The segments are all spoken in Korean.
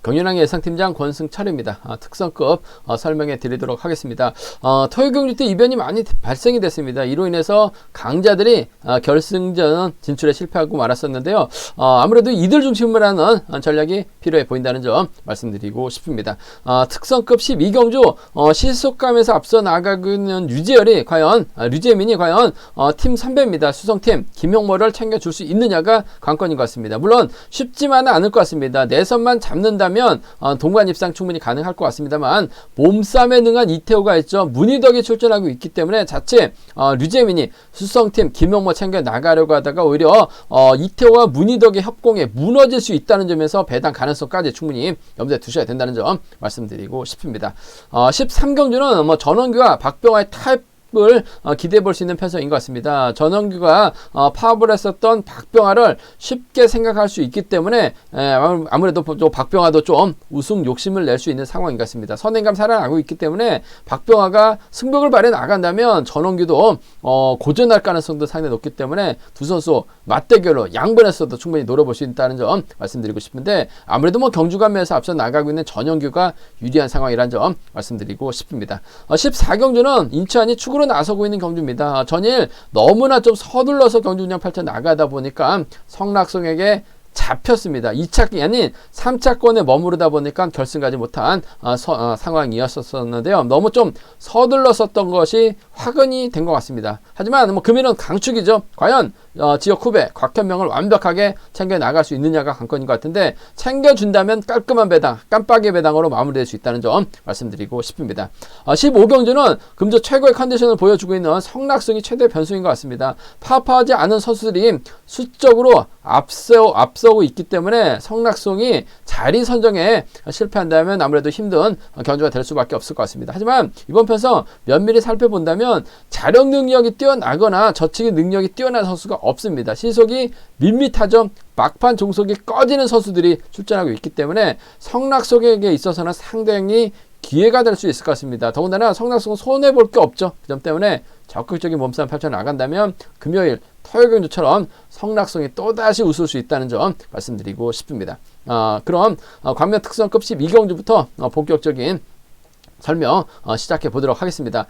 경윤왕 예상팀장 권승철입니다. 특성급 설명해 드리도록 하겠습니다. 토요 경주 때 이변이 많이 발생이 됐습니다. 이로 인해서 강자들이 결승전 진출에 실패하고 말았었는데요. 아무래도 이들 중심으로 하는 전략이 필요해 보인다는 점 말씀드리고 싶습니다. 특성급 12경주 시속감에서 앞서 나가고 있는 류재열이 과연 류재민이 과연 팀 선배입니다. 수성팀 김형모를 챙겨줄 수 있느냐가 관건인 것 같습니다. 물론 쉽지만은 않을 것 같습니다. 내선만 잡는다면 동반 입상 충분히 가능할 것 같습니다만 몸싸움에 능한 이태호가 있죠. 문희덕이 출전하고 있기 때문에 자칫 류재민이 수성팀 김용모 챙겨 나가려고 하다가 오히려 이태호와 문희덕의 협공에 무너질 수 있다는 점에서 배당 가능성까지 충분히 염두에 두셔야 된다는 점 말씀드리고 싶습니다. 13경주는 전원규와 박병화의 타입 을 기대해 볼 수 있는 편성인 것 같습니다. 전원규가 파업을 했었던 박병화를 쉽게 생각할 수 있기 때문에 아무래도 박병화도 좀 우승 욕심을 낼 수 있는 상황인 것 같습니다. 선행감 살아나고 있기 때문에 박병화가 승벽을 발휘해 나간다면 전원규도 고전할 가능성도 상당히 높기 때문에 두 선수 맞대결로 양분에서도 충분히 노려볼 수 있다는 점 말씀드리고 싶은데 아무래도 경주감에서 앞서 나가고 있는 전원규가 유리한 상황이라는 점 말씀드리고 싶습니다. 14경주는 인천이 축으로 나서고 있는 경주입니다. 전일 너무나 좀 서둘러서 경주 운영 펼쳐 나가다 보니까 성락송에게 잡혔습니다. 2차권이 아닌 3차권에 머무르다 보니까 결승 가지 못한 상황이었었는데요. 너무 좀 서둘렀었던 것이 화근이 된 것 같습니다. 하지만 금일은 강축이죠. 과연 지역 후배 곽현명을 완벽하게 챙겨 나갈 수 있느냐가 관건인 것 같은데 챙겨준다면 깔끔한 배당, 깜빡이 배당으로 마무리될 수 있다는 점 말씀드리고 싶습니다. 15경주는 금주 최고의 컨디션을 보여주고 있는 성락승이 최대 변수인 것 같습니다. 파업하지 않은 선수들이 수적으로 앞서고 있기 때문에 성락승이 자리 선정에 실패한다면 아무래도 힘든 경주가 될 수밖에 없을 것 같습니다. 하지만 이번 편성 면밀히 살펴본다면 자력 능력이 뛰어나거나 저치기 능력이 뛰어난 선수가 없습니다. 시속이 밋밋하죠. 막판 종속이 꺼지는 선수들이 출전하고 있기 때문에 성락석에게 있어서는 상당히 기회가 될 수 있을 것 같습니다. 더군다나 성락석은 손해볼 게 없죠. 그 점 때문에 적극적인 몸싸움 펼쳐나간다면 금요일 토요경주처럼 성락성이 또다시 웃을 수 있다는 점 말씀드리고 싶습니다. 그럼 광명 특성급 12경주부터 본격적인 설명 시작해 보도록 하겠습니다.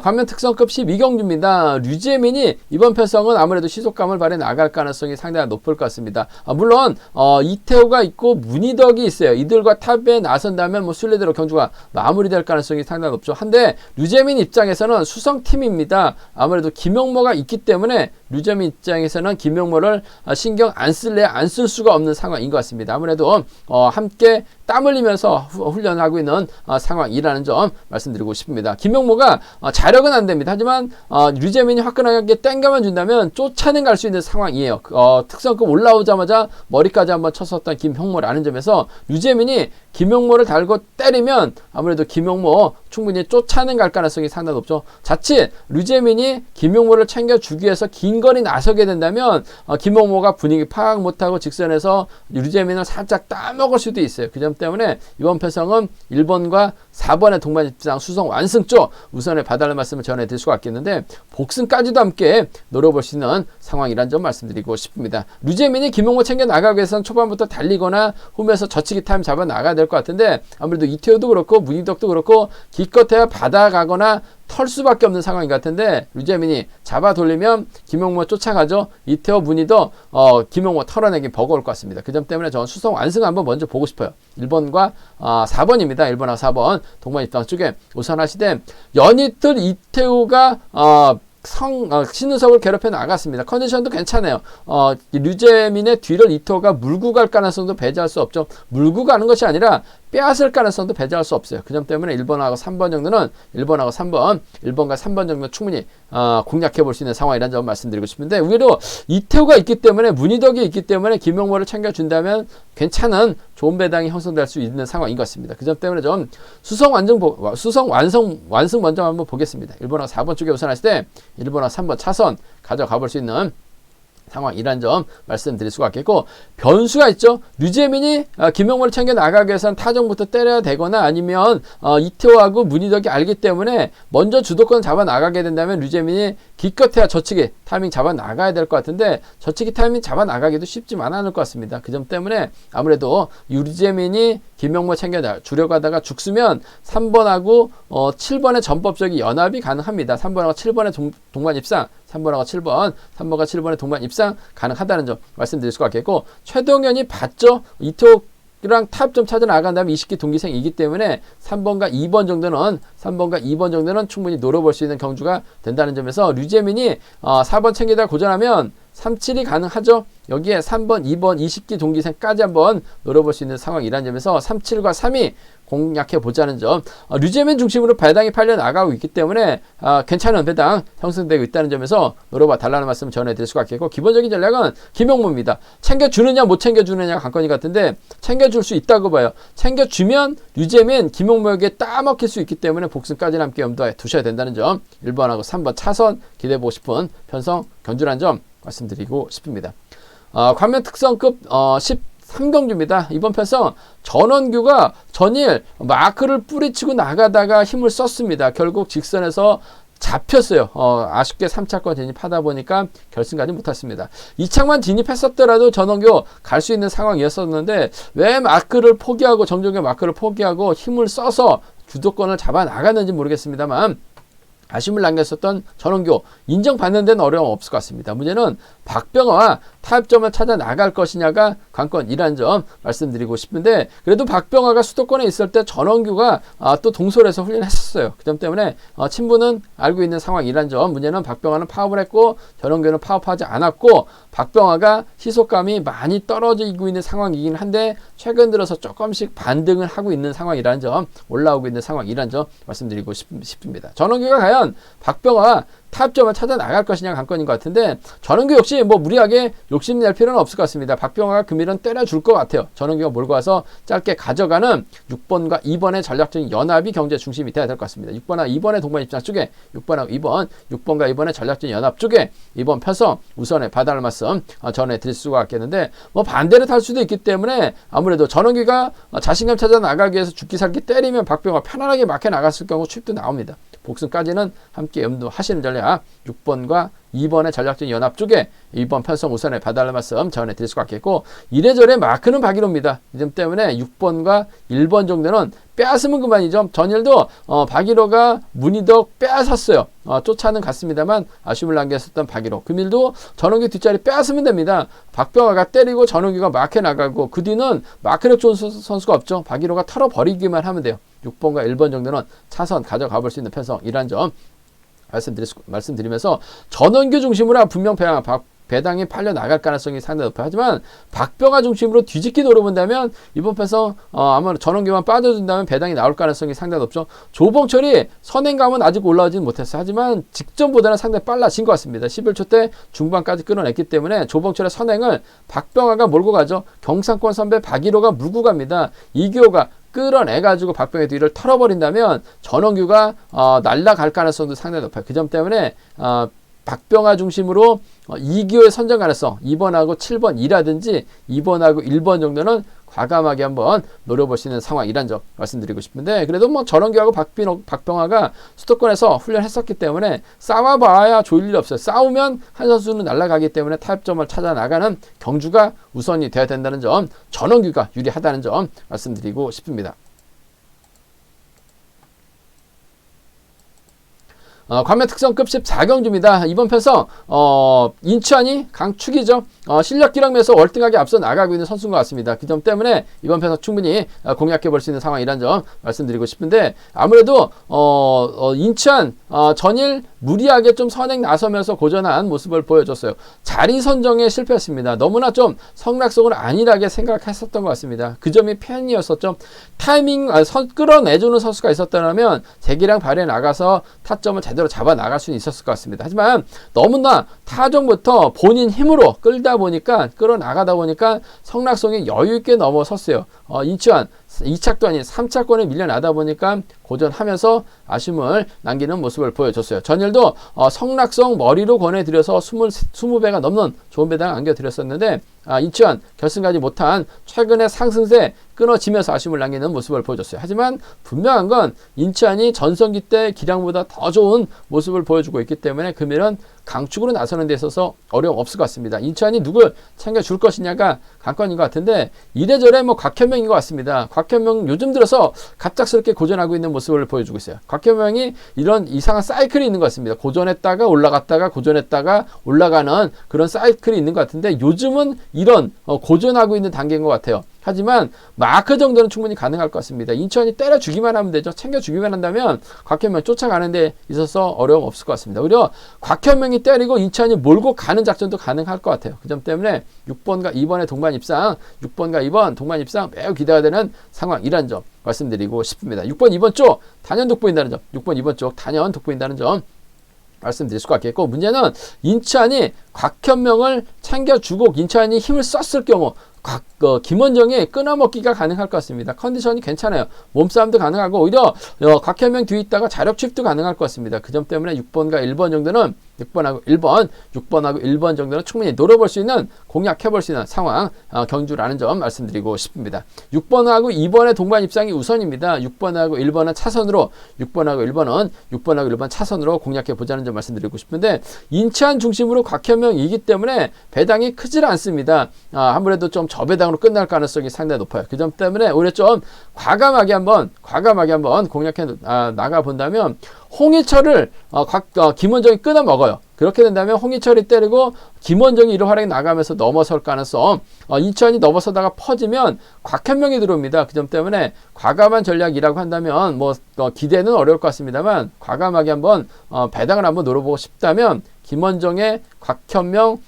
광명 특성급 12경주입니다. 류재민이 이번 편성은 아무래도 시속감을 발휘해 나갈 가능성이 상당히 높을 것 같습니다. 물론 이태호가 있고 문희덕이 있어요. 이들과 탑에 나선다면 순례대로 경주가 마무리될 가능성이 상당히 높죠. 한데 류재민 입장에서는 수성팀입니다. 아무래도 김용모가 있기 때문에 류재민 입장에서는 김용모를 신경 안 쓸 수가 없는 상황인 것 같습니다. 아무래도 함께 땀 흘리면서 훈련하고 있는 상황이라는 점 말씀드리고 싶습니다. 김용모가 자력은 안 됩니다. 하지만 류재민이 화끈하게 땡겨만 준다면 쫓아는 갈 수 있는 상황이에요. 특성급 올라오자마자 머리까지 한번 쳤었던 김형모라는 점에서 류재민이 김용모를 달고 때리면 아무래도 김용모 충분히 쫓아는 갈 가능성이 상당히 높죠. 자칫 류재민이 김용모를 챙겨주기 위해서 긴 거리 나서게 된다면 김용모가 분위기 파악 못하고 직선에서 류재민을 살짝 따먹을 수도 있어요. 그 점 때문에 이번 편성은 1번과 4번의 동반 입장 수성 완승 쪽 우선을 봐달라는 말씀을 전해드릴 수가 있겠는데 복승까지도 함께 노려볼 수 있는 상황이란 점 말씀드리고 싶습니다. 류재민이 김용모 챙겨 나가기 위해서는 초반부터 달리거나 홈에서 젖히기 타임 잡아 나가야 될 것 같은데 아무래도 이태호도 그렇고 문희덕도 그렇고 기껏해야 받아가거나 털 수밖에 없는 상황인 것 같은데 류재민이 잡아 돌리면 김용모 쫓아가죠. 이태호 문희도 김용모 털어내기 버거울 것 같습니다. 그 점 때문에 저는 수성 완승 한번 먼저 보고 싶어요. 1번과 4번입니다. 1번하고 4번 동반 입장 쪽에 우선 하시되 연이틀 이태호가 신우석을 괴롭혀 나갔습니다. 컨디션도 괜찮아요. 류재민의 뒤를 이태호가 물고 갈 가능성도 배제할 수 없죠. 물고 가는 것이 아니라 빼앗을 가능성도 배제할 수 없어요. 그 점 때문에 1번하고 3번 정도는 1번하고 3번, 1번과 3번 정도 충분히 공략해 볼 수 있는 상황이라는 점 말씀드리고 싶은데 의외로 이태호가 있기 때문에 문희덕이 있기 때문에 김용모를 챙겨준다면 괜찮은 좋은 배당이 형성될 수 있는 상황인 것 같습니다. 그 점 때문에 좀 수성 완승 먼저 한번 보겠습니다. 1번하고 4번 쪽에 우선 하실 때 1번하고 3번 차선 가져가 볼 수 있는 상황이란 점 말씀드릴 수가 있겠고, 변수가 있죠. 류재민이 김용모를 챙겨 나가기 위해서는 타점부터 때려야 되거나 아니면 이태호하고 문희덕이 알기 때문에 먼저 주도권 잡아 나가게 된다면 류재민이 기껏해야 저치기 타이밍 잡아 나가야 될 것 같은데, 저치기 타이밍 잡아 나가기도 쉽지만 않을 것 같습니다. 그 점 때문에 아무래도 류재민이 김용모 챙겨 주려고 하다가 죽으면 3번하고 7번의 전법적인 연합이 가능합니다. 3번하고 7번의 동반 입상, 3번하고 7번, 3번과 7번의 동반 입상 가능하다는 점 말씀드릴 수가 있겠고, 최동현이 봤죠. 이태호랑 타협점 찾아 나간다면 20기 동기생이기 때문에 3번과 2번 정도는 충분히 노려볼 수 있는 경주가 된다는 점에서 류재민이 4번 챙기다 고전하면 3-7이 가능하죠. 여기에 3번, 2번, 20기 동기생까지 한번 노려볼 수 있는 상황이라는 점에서 3-7과 3이 공략해 보자는 점. 류재민 중심으로 배당이 팔려 나가고 있기 때문에 괜찮은 배당 형성되고 있다는 점에서 노려봐 달라는 말씀 전해드릴 수가 있겠고, 기본적인 전략은 김용모입니다. 챙겨주느냐 못 챙겨주느냐가 관건이 같은데 챙겨줄 수 있다고 봐요. 챙겨주면 류재민, 김용모에게 따먹힐 수 있기 때문에 복승까지는 함께 염두에 두셔야 된다는 점, 1번하고 3번 차선 기대해보고 싶은 편성 견주라는 점 말씀드리고 싶습니다. 관면 특성급 13경주입니다. 이번 편성 전원규가 전일 마크를 뿌리치고 나가다가 힘을 썼습니다. 결국 직선에서 잡혔어요. 아쉽게 3차권 진입하다 보니까 결승 가지 못했습니다. 2차만 진입했었더라도 전원규 갈 수 있는 상황이었었는데 왜 마크를 포기하고, 정종규 마크를 포기하고 힘을 써서 주도권을 잡아 나갔는지 모르겠습니다만, 아쉬움을 남겼었던 전원규 인정받는 데는 어려움 없을 것 같습니다. 문제는 박병화와 타협점을 찾아 나갈 것이냐가 관건이라는 점 말씀드리고 싶은데, 그래도 박병화가 수도권에 있을 때 전원규가 또 동솔에서 훈련했었어요. 그 점 때문에 친분은 알고 있는 상황이라는 점. 문제는 박병화는 파업을 했고 전원규는 파업하지 않았고, 박병화가 희소감이 많이 떨어지고 있는 상황이긴 한데 최근 들어서 조금씩 반등을 하고 있는 상황이라는 점, 올라오고 있는 상황이라는 점 말씀드리고 싶습니다. 전원규가 과연 박병화와 타협점을 찾아 나갈 것이냐 관건인 것 같은데, 전원규 역시 뭐 무리하게 욕심낼 필요는 없을 것 같습니다. 박병화가 금일은 때려줄 것 같아요. 전원규가 몰고 와서 짧게 가져가는 6번과 2번의 전략적인 연합이 경제 중심이 돼야 될 것 같습니다. 6번과 2번의 동반 입장 쪽에, 6번과 2번의 전략적인 연합 쪽에 이번 편성 우선에 봐달라는 말씀 전해드릴 수가 있겠는데, 뭐 반대로 탈 수도 있기 때문에 아무래도 전원규가 자신감 찾아 나가기 위해서 죽기 살기 때리면 박병화 편안하게 막혀 나갔을 경우 추입도 나옵니다. 복승까지는 함께 염두하시는 전략, 6번과 2번의 전략적인 연합 쪽에 이번 편성 우선에 봐달라는 말씀 전해드릴 수가 있겠고, 이래저래 마크는 박일호입니다. 이 점 때문에 6번과 1번 정도는 빼앗으면 그만이죠. 전일도 박일호가 문희덕 빼앗았어요. 쫓아는 갔습니다만 아쉬움을 남겼었던 박일호, 금일도 전원규 뒷자리 빼앗으면 됩니다. 박병화가 때리고 전원규가 막혀 나가고, 그 뒤는 마크력 좋은 선수가 없죠. 박일호가 털어버리기만 하면 돼요. 6번과 1번 정도는 차선 가져가 볼 수 있는 편성이란 점 말씀드리면서, 전원규 중심으로 분명 배당이 팔려 나갈 가능성이 상당히 높아요. 하지만 박병화 중심으로 뒤집기 노려본다면 이번 편성 아마 전원규만 빠져준다면 배당이 나올 가능성이 상당히 높죠. 조봉철이 선행감은 아직 올라오지는 못했어요. 하지만 직전보다는 상당히 빨라진 것 같습니다. 11초 때 중반까지 끌어냈기 때문에 조봉철의 선행을 박병화가 몰고 가죠. 경상권 선배 박일호가 물고 갑니다. 이기호가 끌어내가지고 박병의 뒤를 털어버린다면 전원규가 날아갈 가능성도 상당히 높아요. 그 점 때문에 박병화 중심으로 이기호의 선정 가능성 2번하고 7번이라든지 2번하고 1번 정도는 과감하게 한번 노려볼 수 있는 상황이란 점 말씀드리고 싶은데, 그래도 뭐 전원규하고 박병화가 수도권에서 훈련했었기 때문에 싸워봐야 좋을 일 없어요. 싸우면 한 선수는 날아가기 때문에 타협점을 찾아 나가는 경주가 우선이 돼야 된다는 점, 전원규가 유리하다는 점 말씀드리고 싶습니다. 관면 특성급 14경주입니다. 이번 편성 인천이 강축이죠. 실력 기량에서 월등하게 앞서 나가고 있는 선수인 것 같습니다. 그 점 때문에 이번 편성 충분히 공략해 볼 수 있는 상황이란 점 말씀드리고 싶은데, 아무래도 인천 전일 무리하게 좀 선행 나서면서 고전한 모습을 보여줬어요. 자리 선정에 실패했습니다. 너무나 좀 성락성을 안일하게 생각했었던 것 같습니다. 그 점이 팬이었었죠. 타이밍 끌어내주는 선수가 있었다면 재기량 발휘해 나가서 타점을 제대로 잡아 나갈 수는 있었을 것 같습니다. 하지만 너무나 타종부터 본인 힘으로 끌어나가다 보니까 성락성이 여유 있게 넘어섰어요. 인천 2차도 아닌 3차권에 밀려나다 보니까 고전하면서 아쉬움을 남기는 모습을 보여줬어요. 전일도 성락송 머리로 권해드려서 20배가 넘는 좋은 배당 안겨드렸었는데 인천 결승 가지 못한 최근의 상승세 끊어지면서 아쉬움을 남기는 모습을 보여줬어요. 하지만 분명한 건 인천이 전성기 때 기량보다 더 좋은 모습을 보여주고 있기 때문에 금일은 강축으로 나서는 데 있어서 어려움 없을 것 같습니다. 인천이 누굴 챙겨줄 것이냐가 관건인 것 같은데 이래저래 곽현명인 것 같습니다. 곽현명 요즘 들어서 갑작스럽게 고전하고 있는 모습을 보여주고 있어요. 곽현명이 이런 이상한 사이클이 있는 것 같습니다. 고전했다가 올라갔다가 고전했다가 올라가는 그런 사이클이 있는 것 같은데 요즘은 이런 고전하고 있는 단계인 것 같아요. 하지만 마크 정도는 충분히 가능할 것 같습니다. 인천이 때려주기만 하면 되죠. 챙겨주기만 한다면 곽현명 쫓아가는 데 있어서 어려움 없을 것 같습니다. 오히려 곽현명이 때리고 인천이 몰고 가는 작전도 가능할 것 같아요. 그 점 때문에 6번과 2번의 동반 입상, 6번과 2번 동반 입상 매우 기대가 되는 상황이라는 점 말씀드리고 싶습니다. 6번, 2번 쪽 단연 돋보인다는 점, 6번, 2번 쪽 단연 돋보인다는 점 말씀드릴 수가 있겠고, 문제는 인천이 곽현명을 챙겨주고 인천이 힘을 썼을 경우 김원정이 끊어먹기가 가능할 것 같습니다. 컨디션이 괜찮아요. 몸싸움도 가능하고 오히려 곽현명 뒤에 있다가 자력 취입도 가능할 것 같습니다. 그 점 때문에 6번과 1번 정도는 6번하고 1번 정도는 충분히 노려볼 수 있는, 공략해볼 수 있는 상황 경주라는 점 말씀드리고 싶습니다. 6번하고 2번의 동반 입상이 우선입니다. 6번하고 1번은 차선으로 6번하고 1번 차선으로 공략해보자는 점 말씀드리고 싶은데, 인천 중심으로 곽현명이기 때문에 배당이 크질 않습니다. 아무래도 좀 저배당으로 끝날 가능성이 상당히 높아요. 그 점 때문에 오히려 좀 과감하게 한번 공략해 나가 본다면 홍희철을 김원정이 끊어 먹어요. 그렇게 된다면 홍희철이 때리고 김원정이 이런 활약이 나가면서 넘어설 가능성, 인천이 넘어서다가 퍼지면 곽현명이 들어옵니다. 그 점 때문에 과감한 전략이라고 한다면 기대는 어려울 것 같습니다만 과감하게 한번 배당을 한번 노려보고 싶다면 김원정의 곽현명,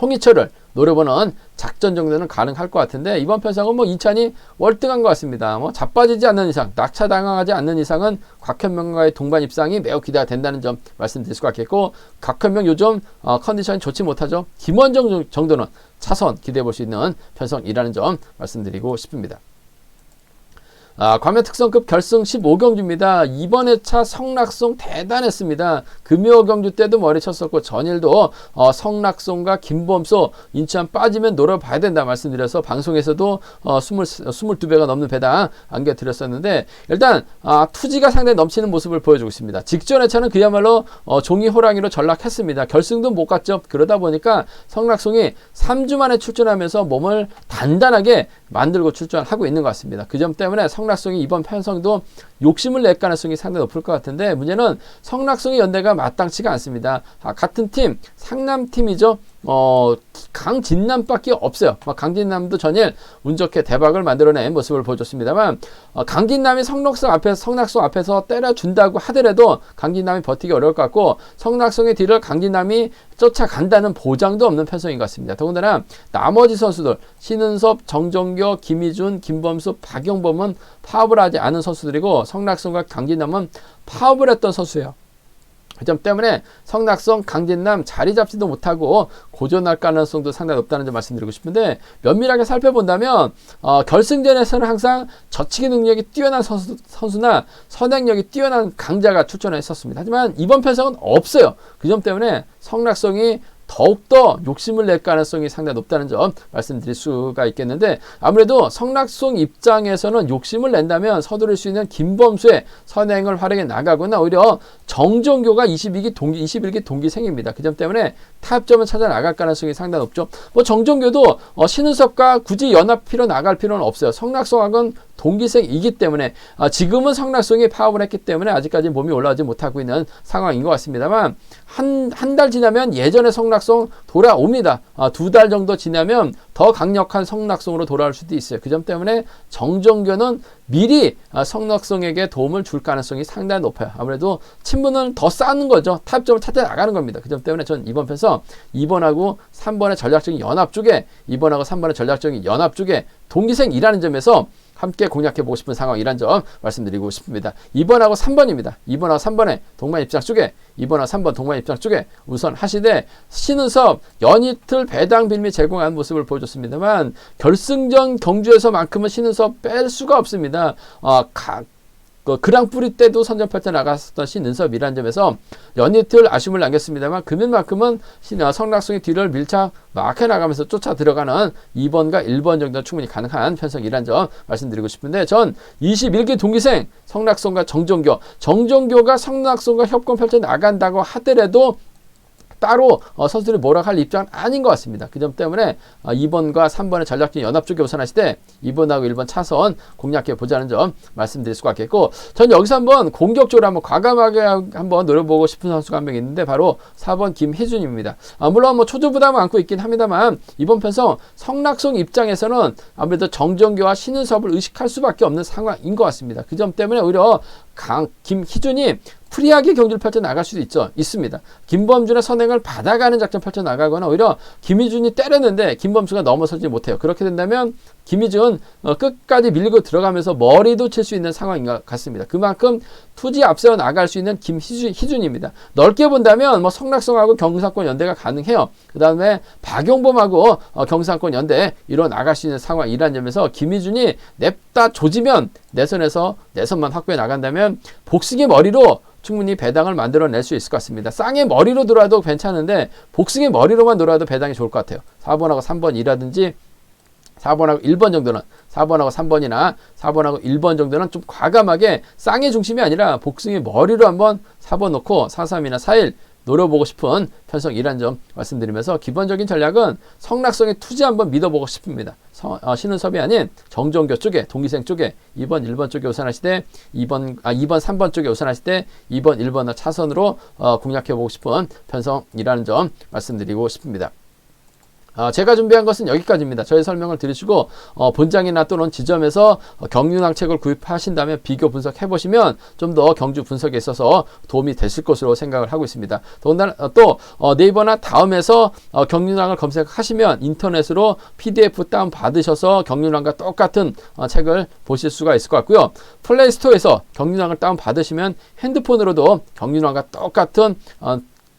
홍희철을 노려보는 작전 정도는 가능할 것 같은데, 이번 편성은 인천이 월등한 것 같습니다. 자빠지지 않는 이상, 낙차당하지 않는 이상은 곽현명과의 동반 입상이 매우 기대가 된다는 점 말씀드릴 수가 있겠고, 곽현명 요즘 컨디션이 좋지 못하죠. 김원정 정도는 차선 기대해 볼 수 있는 편성이라는 점 말씀드리고 싶습니다. 과면 특성급 결승 15경주입니다. 이번 회차 성락송 대단했습니다. 금요 경주 때도 머리 쳤었고 전일도 성락송과 김범소 인천 빠지면 노려봐야 된다 말씀드려서 방송에서도 22배가 넘는 배당 안겨드렸었는데, 일단 투지가 상당히 넘치는 모습을 보여주고 있습니다. 직전 회차는 그야말로 종이 호랑이로 전락했습니다. 결승도 못 갔죠. 그러다 보니까 성락송이 3주 만에 출전하면서 몸을 단단하게 만들고 출전하고 있는 것 같습니다. 그 점 때문에 성락송이 이번 편성도 욕심을 낼 가능성이 상당히 높을 것 같은데, 문제는 성락송의 연대가 마땅치가 않습니다. 같은 팀, 상남팀이죠. 강진남밖에 없어요. 강진남도 전일 운 좋게 대박을 만들어낸 모습을 보여줬습니다만, 강진남이 성락송 앞에서 때려준다고 하더라도 강진남이 버티기 어려울 것 같고, 성락송의 뒤를 강진남이 쫓아간다는 보장도 없는 편성인 것 같습니다. 더군다나 나머지 선수들 신은섭, 정정교, 김희준, 김범수, 박영범은 파업을 하지 않은 선수들이고, 성락송과 강진남은 파업을 했던 선수예요. 그 점 때문에 성락송, 강진남 자리 잡지도 못하고 고전할 가능성도 상당히 높다는 점 말씀드리고 싶은데, 면밀하게 살펴본다면 결승전에서는 항상 저치기 능력이 뛰어난 선수나 선행력이 뛰어난 강자가 출전했었습니다. 하지만 이번 편성은 없어요. 그 점 때문에 성락송이 더욱더 욕심을 낼 가능성이 상당히 높다는 점 말씀드릴 수가 있겠는데, 아무래도 성락송 입장에서는 욕심을 낸다면 서두를 수 있는 김범수의 선행을 활용해 나가거나 오히려 정정교가 21기 동기생입니다. 그 점 때문에 타협점을 찾아 나갈 가능성이 상당히 높죠. 정정교도 신은섭과 굳이 연합 필요 나갈 필요는 없어요. 성락송하고는 동기생이기 때문에 지금은 성락송이 파업을 했기 때문에 아직까지 몸이 올라오지 못하고 있는 상황인 것 같습니다만, 한 달 지나면 예전의 성락송 돌아옵니다. 2달 정도 지나면 더 강력한 성락송으로 돌아올 수도 있어요. 그 점 때문에 정정교는 미리 성락송에게 도움을 줄 가능성이 상당히 높아요. 아무래도 친분을 더 쌓는 거죠. 타협점을 찾아 나가는 겁니다. 그 점 때문에 전 이번 편에서 2번하고 3번의 전략적인 연합 쪽에 동기생이라는 점에서 함께 공략해보고 싶은 상황이란 점 말씀드리고 싶습니다. 2번하고 3번입니다. 2번하고 3번의 동반 입장 쪽에, 2번하고 3번 동반 입장 쪽에 우선 하시되, 신은섭 연이틀 배당 빌미 제공한 모습을 보여줬습니다만 결승전 경주에서만큼은 신은섭 뺄 수가 없습니다. 그 그랑프리 때도 선전팔자 나갔었던 신은섭이라는 점에서 연이틀 아쉬움을 남겼습니다만 금일만큼은 성락송의 뒤를 밀착 막혀 나가면서 쫓아 들어가는 2번과 1번 정도 충분히 가능한 편성이라는 점 말씀드리고 싶은데, 전 21기 동기생 성락송과 정종교가 성락송과 협공 펼쳐 나간다고 하더라도 따로 선수들이 뭐라 할 입장은 아닌 것 같습니다. 그 점 때문에 2번과 3번의 전략적인 연합 쪽에 우선하실 때 2번하고 1번 차선 공략해 보자는 점 말씀드릴 수가 있겠고, 전 여기서 한번 공격적으로 한번 과감하게 한번 노려보고 싶은 선수가 한 명 있는데 바로 4번 김희준입니다. 물론 뭐 초조부담을 안고 있긴 합니다만 이번 편성 성락송 입장에서는 아무래도 정정교와 신은섭을 의식할 수밖에 없는 상황인 것 같습니다. 그 점 때문에 오히려 김희준이 프리하게 경기를 펼쳐 나갈 수도 있습니다. 김범준의 선행을 받아가는 작전 펼쳐 나가거나 오히려 김희준이 때렸는데 김범수가 넘어서지 못해요. 그렇게 된다면 김희준 끝까지 밀고 들어가면서 머리도 칠 수 있는 상황인 것 같습니다. 그만큼 투지 앞세워 나갈 수 있는 김희준입니다. 넓게 본다면 뭐 성락송하고 경상권 연대가 가능해요. 그 다음에 박용범하고 경상권 연대 이뤄 나갈 수 있는 상황이라는 점에서 김희준이 냅다 조지면 내선에서 내선만 확보해 나간다면 복싱의 머리로 충분히 배당을 만들어낼 수 있을 것 같습니다. 쌍의 머리로 돌아도 괜찮은데 복싱의 머리로만 돌아도 배당이 좋을 것 같아요. 4번하고 3번이라든지 4번하고 1번 정도는 4번하고 3번이나 4번하고 1번 정도는 좀 과감하게 쌍의 중심이 아니라 복싱의 머리로 한번 4번 놓고 4-3이나 4-1 노려보고 싶은 편성이라는 점 말씀드리면서, 기본적인 전략은 성락성의 투지 한번 믿어보고 싶습니다. 신은섭이 아닌 정정교 쪽에, 동기생 쪽에 2번, 1번 쪽에 우선하시되 2번, 3번 쪽에 우선하시되 2번, 1번 차선으로 공략해보고 싶은 편성이라는 점 말씀드리고 싶습니다. 제가 준비한 것은 여기까지입니다. 저희 설명을 들으시고 본장이나 또는 지점에서 경륜학 책을 구입하신다면 비교 분석해 보시면 좀 더 경주 분석에 있어서 도움이 되실 것으로 생각을 하고 있습니다. 더군다나 또 네이버나 다음에서 경륜학을 검색하시면 인터넷으로 PDF 다운 받으셔서 경륜학과 똑같은 책을 보실 수가 있을 것 같고요. 플레이스토어에서 경륜학을 다운 받으시면 핸드폰으로도 경륜학과 똑같은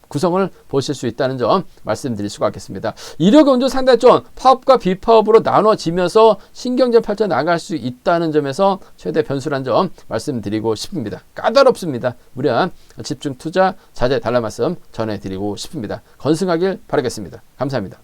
구성을 보실 수 있다는 점 말씀드릴 수가 있겠습니다. 이력운도 상당히 좀 파업과 비파업으로 나눠지면서 신경전 펼쳐 나갈 수 있다는 점에서 최대 변수라는 점 말씀드리고 싶습니다. 까다롭습니다. 무리한 집중 투자 자제 달라 말씀 전해드리고 싶습니다. 건승하길 바라겠습니다. 감사합니다.